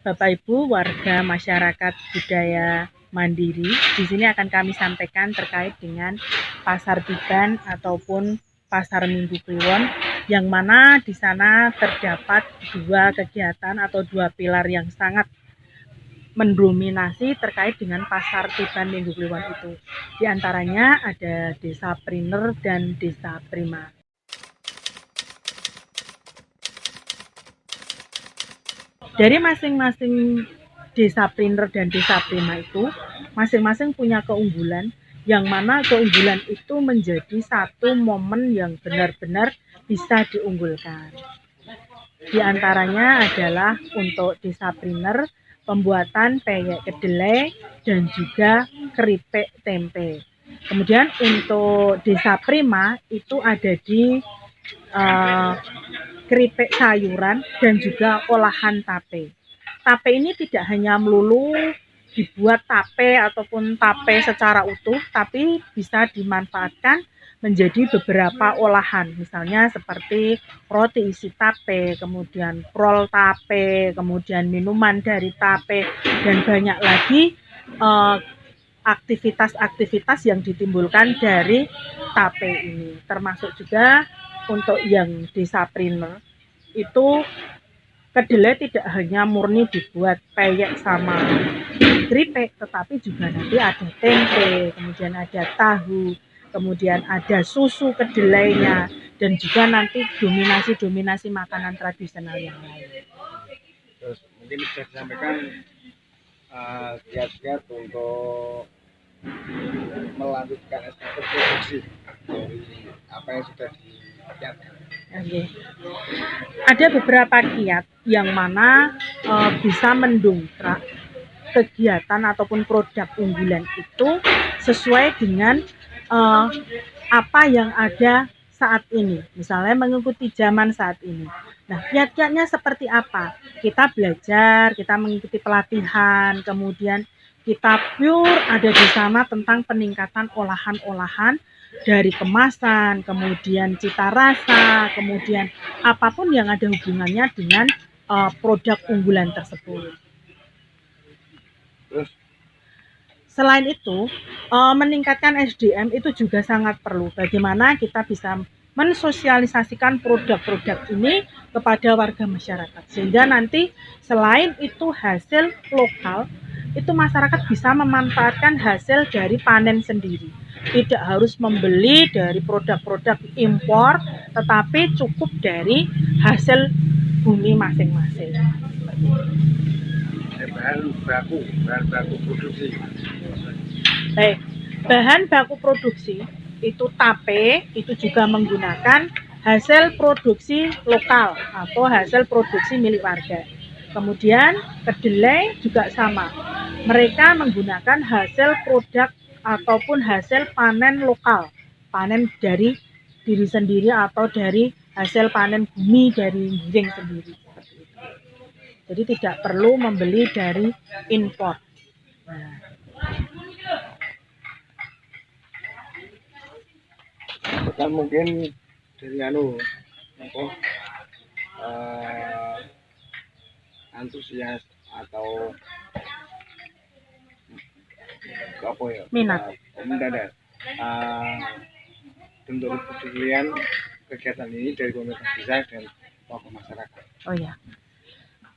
Bapak Ibu warga masyarakat budaya Mandiri, di sini akan kami sampaikan terkait dengan Pasar Tiban ataupun Pasar Minggu Kliwon, yang mana di sana terdapat dua kegiatan atau dua pilar yang sangat mendominasi terkait dengan Pasar Tiban Minggu Kliwon itu. Di antaranya ada Desa Priner dan Desa Prima. Dari masing-masing Desa Priner dan Desa Prima itu masing-masing punya keunggulan, yang mana keunggulan itu menjadi satu momen yang benar-benar bisa diunggulkan. Di antaranya adalah untuk Desa Priner, pembuatan peyek kedelai dan juga keripik tempe. Kemudian untuk Desa Prima itu ada di keripik sayuran dan juga olahan tape. Tape ini tidak hanya melulu dibuat tape ataupun tape secara utuh, tapi bisa dimanfaatkan menjadi beberapa olahan, misalnya seperti roti isi tape, kemudian prol tape, kemudian minuman dari tape, dan banyak lagi aktivitas-aktivitas yang ditimbulkan dari tape ini. Termasuk juga untuk yang Desa Priner itu kedelai tidak hanya murni dibuat peyek sama keripik, tetapi juga nanti ada tempe, kemudian ada tahu, kemudian ada susu kedelainya, dan juga nanti dominasi-dominasi makanan tradisional yang lain. Terus mungkin bisa disampaikan kiat-kiat untuk melanjutkan estafet produksi dari apa yang sudah dikiatkan. Okay. Ada beberapa kiat yang mana bisa mendongkrak kegiatan ataupun produk unggulan itu sesuai dengan apa yang ada saat ini, misalnya mengikuti zaman saat ini. Nah, kiat-kiatnya seperti apa? Kita belajar, kita mengikuti pelatihan, kemudian kita pure ada di sana tentang peningkatan olahan-olahan dari kemasan, kemudian cita rasa, kemudian apapun yang ada hubungannya dengan produk unggulan tersebut. Selain itu, meningkatkan SDM itu juga sangat perlu. Bagaimana kita bisa mensosialisasikan produk-produk ini kepada warga masyarakat, sehingga nanti selain itu hasil lokal, itu masyarakat bisa memanfaatkan hasil dari panen sendiri. Tidak harus membeli dari produk-produk impor, tetapi cukup dari hasil bumi masing-masing. Bahan baku produksi. Baik, bahan baku produksi itu tape, itu juga menggunakan hasil produksi lokal atau hasil produksi milik warga. Kemudian kedelai juga sama, mereka menggunakan hasil produk ataupun hasil panen lokal, panen dari diri sendiri atau dari hasil panen bumi dari giring sendiri. Jadi tidak perlu membeli dari impor. Nah, kan mungkin dari antusias atau apa ya, minat mendadak bentuk kecilian kegiatan ini dari pemerintah desa dan tokoh masyarakat. Oh ya,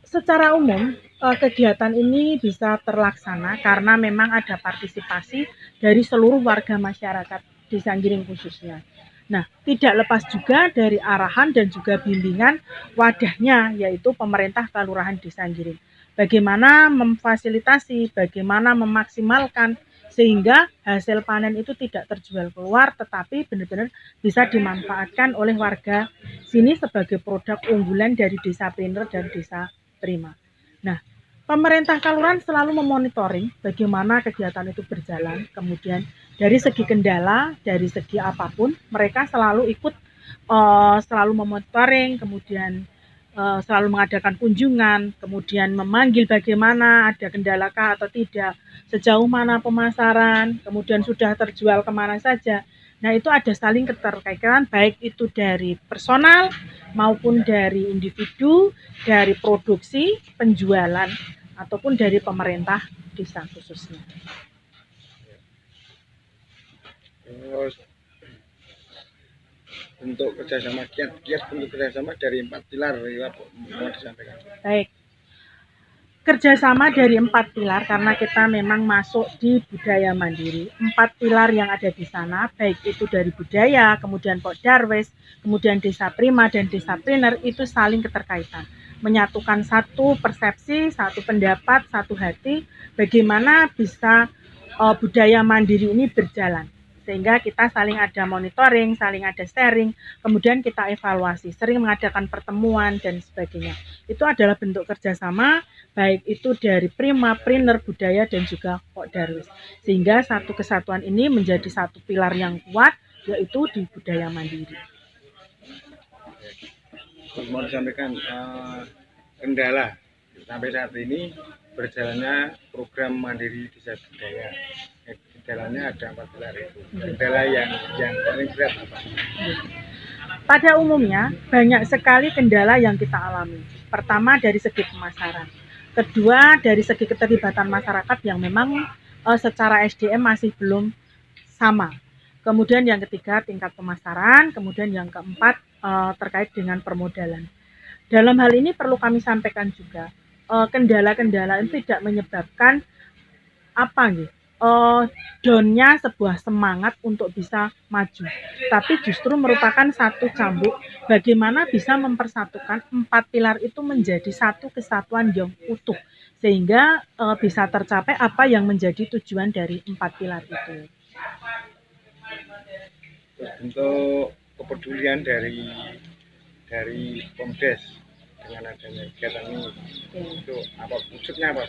secara umum kegiatan ini bisa terlaksana karena memang ada partisipasi dari seluruh warga masyarakat Desa Giring khususnya. Nah, tidak lepas juga dari arahan dan juga bimbingan wadahnya, yaitu pemerintah Kelurahan Desa Giring. Bagaimana memfasilitasi, bagaimana memaksimalkan sehingga hasil panen itu tidak terjual keluar, tetapi benar-benar bisa dimanfaatkan oleh warga sini sebagai produk unggulan dari Desa Priner dan Desa Prima. Nah, pemerintah kelurahan selalu memonitoring bagaimana kegiatan itu berjalan, kemudian dari segi kendala, dari segi apapun, mereka selalu ikut, selalu memonitoring, kemudian selalu mengadakan kunjungan, kemudian memanggil bagaimana, ada kendalakah atau tidak, sejauh mana pemasaran, kemudian sudah terjual kemana saja. Nah, itu ada saling keterkaitan, baik itu dari personal, maupun dari individu, dari produksi, penjualan, ataupun dari pemerintah desa khususnya. Terus bentuk kerjasama, kiat bentuk kerjasama dari 4 pilar ya, mau disampaikan. Baik, kerjasama dari 4 pilar karena kita memang masuk di budaya mandiri. 4 pilar yang ada di sana, baik itu dari budaya, kemudian Pokdarwes, kemudian desa prima dan desa priner, itu saling keterkaitan. Menyatukan satu persepsi, satu pendapat, satu hati, bagaimana bisa budaya mandiri ini berjalan. Sehingga kita saling ada monitoring, saling ada sharing, kemudian kita evaluasi, sering mengadakan pertemuan dan sebagainya. Itu adalah bentuk kerjasama, baik itu dari prima, priner, budaya, dan juga Pokdarwes. Sehingga satu kesatuan ini menjadi satu pilar yang kuat, yaitu di budaya mandiri. Mau disampaikan kendala sampai saat ini berjalannya program mandiri desa budaya. Kendalanya ada 4 pilar itu. Kendala yang paling berat apa? Pada umumnya banyak sekali kendala yang kita alami. Pertama dari segi pemasaran, kedua dari segi keterlibatan masyarakat yang memang secara SDM masih belum sama. Kemudian yang ketiga tingkat pemasaran, kemudian yang keempat terkait dengan permodalan. Dalam hal ini perlu kami sampaikan juga, kendala-kendala itu tidak menyebabkan apa gitu, down-nya sebuah semangat untuk bisa maju, tapi justru merupakan satu cambuk bagaimana bisa mempersatukan 4 pilar itu menjadi satu kesatuan yang utuh, sehingga bisa tercapai apa yang menjadi tujuan dari 4 pilar itu. Terus bentuk kepedulian dari Pomdes dengan adanya kegiatan ini, itu apa wujudnya apa?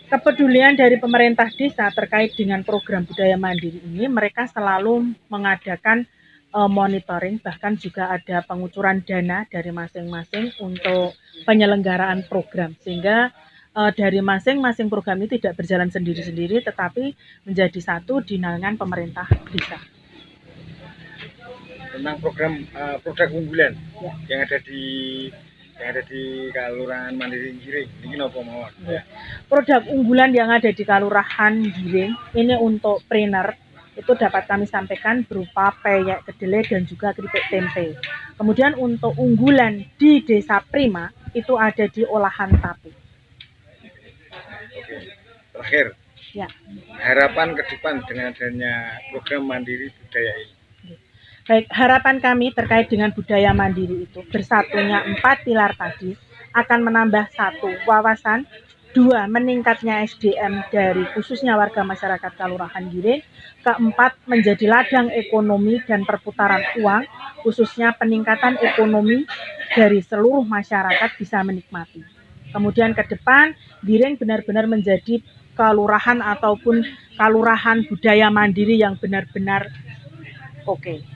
Kepedulian dari pemerintah desa terkait dengan program budaya mandiri ini, mereka selalu mengadakan monitoring, bahkan juga ada pengucuran dana dari masing-masing untuk penyelenggaraan program, sehingga dari masing-masing program ini tidak berjalan sendiri-sendiri, tetapi menjadi satu di naungan pemerintah desa. Tentang program produk unggulan Ya. yang ada di Kelurahan Mandiri Giring, ini apa mawon? Ya. Produk unggulan yang ada di Kelurahan Giring ini untuk priner itu dapat kami sampaikan berupa peyek kedelai dan juga keripik tempe. Kemudian untuk unggulan di Desa Prima itu ada di olahan tape. Oke. Terakhir, Ya. harapan ke depan dengan adanya program mandiri budaya ini. Baik, harapan kami terkait dengan budaya mandiri itu bersatunya 4 pilar tadi akan menambah 1 wawasan, 2 meningkatnya SDM dari khususnya warga masyarakat Kelurahan Giring, keempat menjadi ladang ekonomi dan perputaran uang, khususnya peningkatan ekonomi dari seluruh masyarakat bisa menikmati. Kemudian ke depan Giring benar-benar menjadi kelurahan ataupun kelurahan budaya mandiri yang benar-benar oke.